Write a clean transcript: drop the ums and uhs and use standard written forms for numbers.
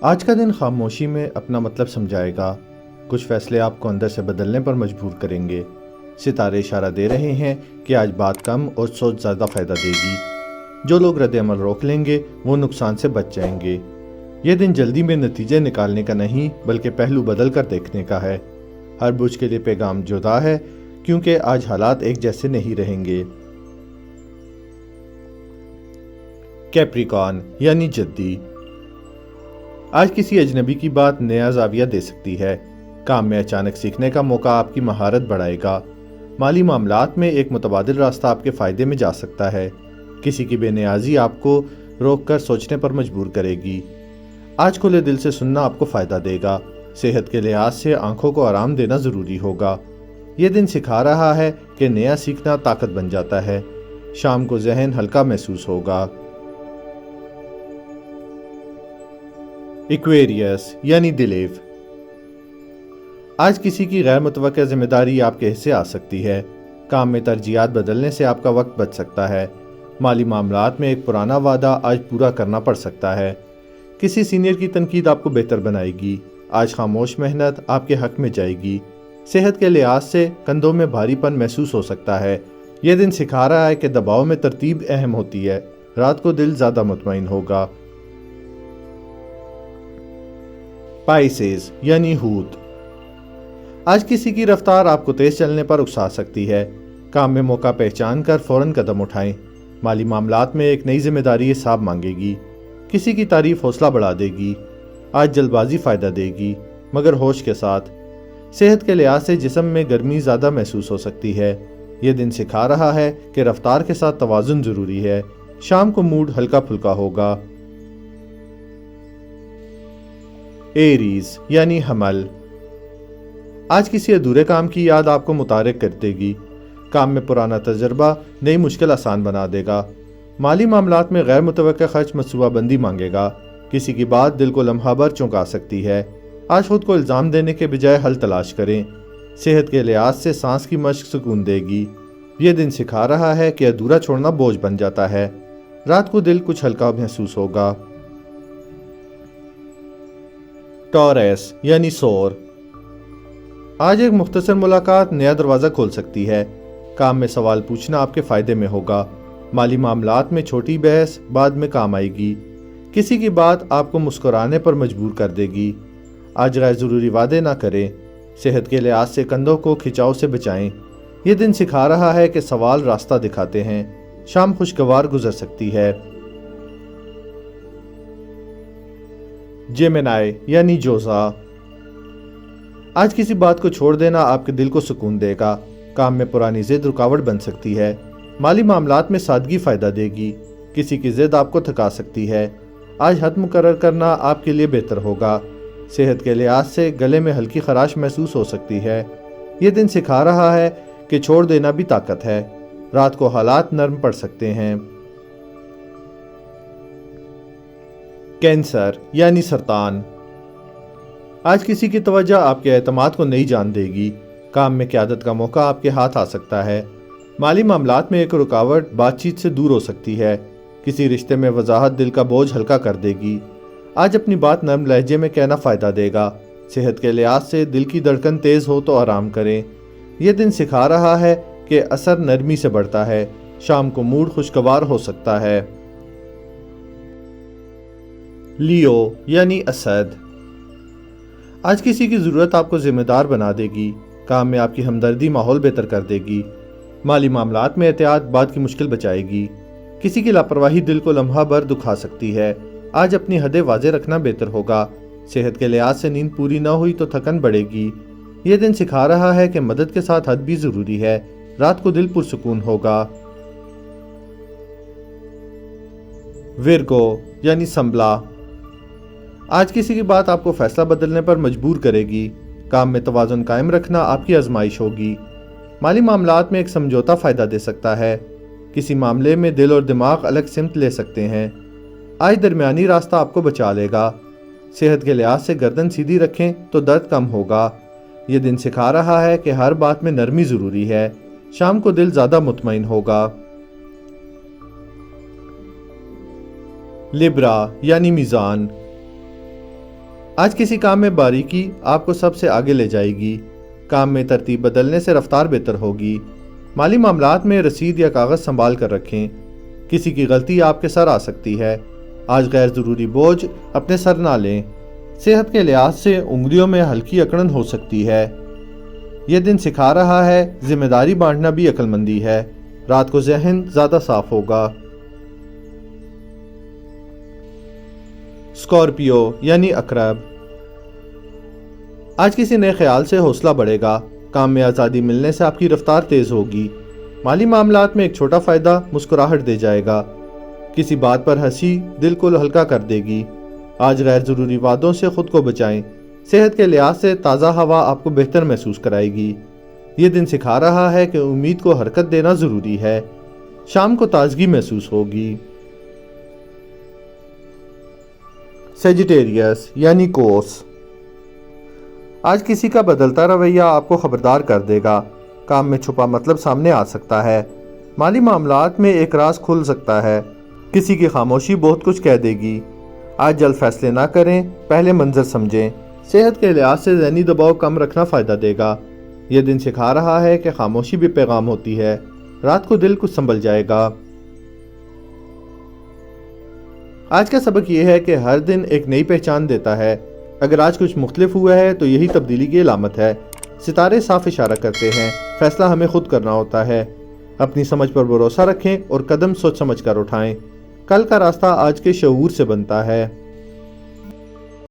آج کا دن خاموشی میں اپنا مطلب سمجھائے گا۔ کچھ فیصلے آپ کو اندر سے بدلنے پر مجبور کریں گے۔ ستارے اشارہ دے رہے ہیں کہ آج بات کم اور سوچ زیادہ فائدہ دے گی۔ جو لوگ رد عمل روک لیں گے وہ نقصان سے بچ جائیں گے۔ یہ دن جلدی میں نتیجے نکالنے کا نہیں بلکہ پہلو بدل کر دیکھنے کا ہے۔ ہر برج کے لیے پیغام جدا ہے کیونکہ آج حالات ایک جیسے نہیں رہیں گے۔ کیپریکان یعنی جدی، آج کسی اجنبی کی بات نیا زاویہ دے سکتی ہے۔ کام میں اچانک سیکھنے کا موقع آپ کی مہارت بڑھائے گا۔ مالی معاملات میں ایک متبادل راستہ آپ کے فائدے میں جا سکتا ہے۔ کسی کی بے نیازی آپ کو روک کر سوچنے پر مجبور کرے گی۔ آج کھلے دل سے سننا آپ کو فائدہ دے گا۔ صحت کے لحاظ سے آنکھوں کو آرام دینا ضروری ہوگا۔ یہ دن سکھا رہا ہے کہ نیا سیکھنا طاقت بن جاتا ہے۔ شام کو ذہن ہلکا محسوس ہوگا۔ ایکویریس یعنی دلیو، آج کسی کی غیر متوقع ذمہ داری آپ کے حصے آ سکتی ہے۔ کام میں ترجیحات بدلنے سے آپ کا وقت بچ سکتا ہے۔ مالی معاملات میں ایک پرانا وعدہ آج پورا کرنا پڑ سکتا ہے۔ کسی سینئر کی تنقید آپ کو بہتر بنائے گی۔ آج خاموش محنت آپ کے حق میں جائے گی۔ صحت کے لحاظ سے کندھوں میں بھاری پن محسوس ہو سکتا ہے۔ یہ دن سکھا رہا ہے کہ دباؤ میں ترتیب اہم ہوتی ہے۔ رات کو دل زیادہ مطمئن ہوگا۔ پائسیز یعنی ہوت، آج کسی کی رفتار آپ کو تیز چلنے پر اکسا سکتی ہے۔ کام میں موقع پہچان کر فوراً قدم اٹھائیں۔ مالی معاملات میں ایک نئی ذمہ داری حساب مانگے گی۔ کسی کی تعریف حوصلہ بڑھا دے گی۔ آج جلد بازی فائدہ دے گی مگر ہوش کے ساتھ۔ صحت کے لحاظ سے جسم میں گرمی زیادہ محسوس ہو سکتی ہے۔ یہ دن سکھا رہا ہے کہ رفتار کے ساتھ توازن ضروری ہے۔ شام کو موڈ ہلکا پھلکا ہوگا۔ ایریز یعنی حمل، آج کسی ادھورے کام کی یاد آپ کو متحرک کر دے گی۔ کام میں پرانا تجربہ نئی مشکل آسان بنا دے گا۔ مالی معاملات میں غیر متوقع خرچ منصوبہ بندی مانگے گا۔ کسی کی بات دل کو لمحہ بھر چونکا سکتی ہے۔ آج خود کو الزام دینے کے بجائے حل تلاش کریں۔ صحت کے لحاظ سے سانس کی مشق سکون دے گی۔ یہ دن سکھا رہا ہے کہ ادھورا چھوڑنا بوجھ بن جاتا ہے۔ رات کو دل کچھ ہلکا محسوس ہوگا۔ ٹوریس یعنی سور، آج ایک مختصر ملاقات نیا دروازہ کھول سکتی ہے۔ کام میں سوال پوچھنا آپ کے فائدے میں ہوگا۔ مالی معاملات میں چھوٹی بحث بعد میں کام آئے گی۔ کسی کی بات آپ کو مسکرانے پر مجبور کر دے گی۔ آج غیر ضروری وعدے نہ کریں۔ صحت کے لحاظ سے کندھوں کو کھچاؤ سے بچائیں۔ یہ دن سکھا رہا ہے کہ سوال راستہ دکھاتے ہیں۔ شام خوشگوار گزر سکتی ہے۔ جیمنائی یعنی جوزا، آج کسی بات کو چھوڑ دینا آپ کے دل کو سکون دے گا۔ کام میں پرانی ضد رکاوٹ بن سکتی ہے۔ مالی معاملات میں سادگی فائدہ دے گی۔ کسی کی ضد آپ کو تھکا سکتی ہے۔ آج حد مقرر کرنا آپ کے لیے بہتر ہوگا۔ صحت کے لحاظ سے گلے میں ہلکی خراش محسوس ہو سکتی ہے۔ یہ دن سکھا رہا ہے کہ چھوڑ دینا بھی طاقت ہے۔ رات کو حالات نرم پڑ سکتے ہیں۔ کینسر یعنی سرطان، آج کسی کی توجہ آپ کے اعتماد کو نئی جان دے گی۔ کام میں قیادت کا موقع آپ کے ہاتھ آ سکتا ہے۔ مالی معاملات میں ایک رکاوٹ بات چیت سے دور ہو سکتی ہے۔ کسی رشتے میں وضاحت دل کا بوجھ ہلکا کر دے گی۔ آج اپنی بات نرم لہجے میں کہنا فائدہ دے گا۔ صحت کے لحاظ سے دل کی دھڑکن تیز ہو تو آرام کریں۔ یہ دن سکھا رہا ہے کہ اثر نرمی سے بڑھتا ہے۔ شام کو موڈ خوشگوار ہو سکتا ہے۔ لیو یعنی اسد، آج کسی کی ضرورت آپ کو ذمہ دار بنا دے گی۔ کام میں آپ کی ہمدردی ماحول بہتر کر دے گی۔ مالی معاملات میں احتیاط بعد کی مشکل بچائے گی۔ کسی کی لاپرواہی دل کو لمحہ بھر دکھا سکتی ہے۔ آج اپنی حدیں واضح رکھنا بہتر ہوگا۔ صحت کے لحاظ سے نیند پوری نہ ہوئی تو تھکن بڑھے گی۔ یہ دن سکھا رہا ہے کہ مدد کے ساتھ حد بھی ضروری ہے۔ رات کو دل پرسکون ہوگا۔ ورگو یعنی سنبلا، آج کسی کی بات آپ کو فیصلہ بدلنے پر مجبور کرے گی۔ کام میں توازن قائم رکھنا آپ کی آزمائش ہوگی۔ مالی معاملات میں ایک سمجھوتا فائدہ دے سکتا ہے۔ کسی معاملے میں دل اور دماغ الگ سمت لے سکتے ہیں۔ آج درمیانی راستہ آپ کو بچا لے گا۔ صحت کے لحاظ سے گردن سیدھی رکھیں تو درد کم ہوگا۔ یہ دن سکھا رہا ہے کہ ہر بات میں نرمی ضروری ہے۔ شام کو دل زیادہ مطمئن ہوگا۔ لبرا یعنی میزان، آج کسی کام میں باریکی آپ کو سب سے آگے لے جائے گی۔ کام میں ترتیب بدلنے سے رفتار بہتر ہوگی۔ مالی معاملات میں رسید یا کاغذ سنبھال کر رکھیں۔ کسی کی غلطی آپ کے سر آ سکتی ہے۔ آج غیر ضروری بوجھ اپنے سر نہ لیں۔ صحت کے لحاظ سے انگلیوں میں ہلکی اکڑن ہو سکتی ہے۔ یہ دن سکھا رہا ہے ذمہ داری بانٹنا بھی عقل مندی ہے۔ رات کو ذہن زیادہ صاف ہوگا۔ اسکارپیو یعنی عقرب، آج کسی نئے خیال سے حوصلہ بڑھے گا۔ کام میں آزادی ملنے سے آپ کی رفتار تیز ہوگی۔ مالی معاملات میں ایک چھوٹا فائدہ مسکراہٹ دے جائے گا۔ کسی بات پر ہنسی دل کو ہلکا کر دے گی۔ آج غیر ضروری وعدوں سے خود کو بچائیں۔ صحت کے لحاظ سے تازہ ہوا آپ کو بہتر محسوس کرائے گی۔ یہ دن سکھا رہا ہے کہ امید کو حرکت دینا ضروری ہے۔ شام کو تازگی محسوس ہوگی۔ سیجیٹیریس یعنی قوس، آج کسی کا بدلتا رویہ آپ کو خبردار کر دے گا۔ کام میں چھپا مطلب سامنے آ سکتا ہے۔ مالی معاملات میں ایک راز کھل سکتا ہے۔ کسی کی خاموشی بہت کچھ کہہ دے گی۔ آج جلد فیصلے نہ کریں، پہلے منظر سمجھیں۔ صحت کے لحاظ سے ذہنی دباؤ کم رکھنا فائدہ دے گا۔ یہ دن سکھا رہا ہے کہ خاموشی بھی پیغام ہوتی ہے۔ رات کو دل کچھ سنبھل جائے گا۔ آج کا سبق یہ ہے کہ ہر دن ایک نئی پہچان دیتا ہے۔ اگر آج کچھ مختلف ہوا ہے تو یہی تبدیلی کی علامت ہے۔ ستارے صاف اشارہ کرتے ہیں، فیصلہ ہمیں خود کرنا ہوتا ہے۔ اپنی سمجھ پر بھروسہ رکھیں اور قدم سوچ سمجھ کر اٹھائیں۔ کل کا راستہ آج کے شعور سے بنتا ہے۔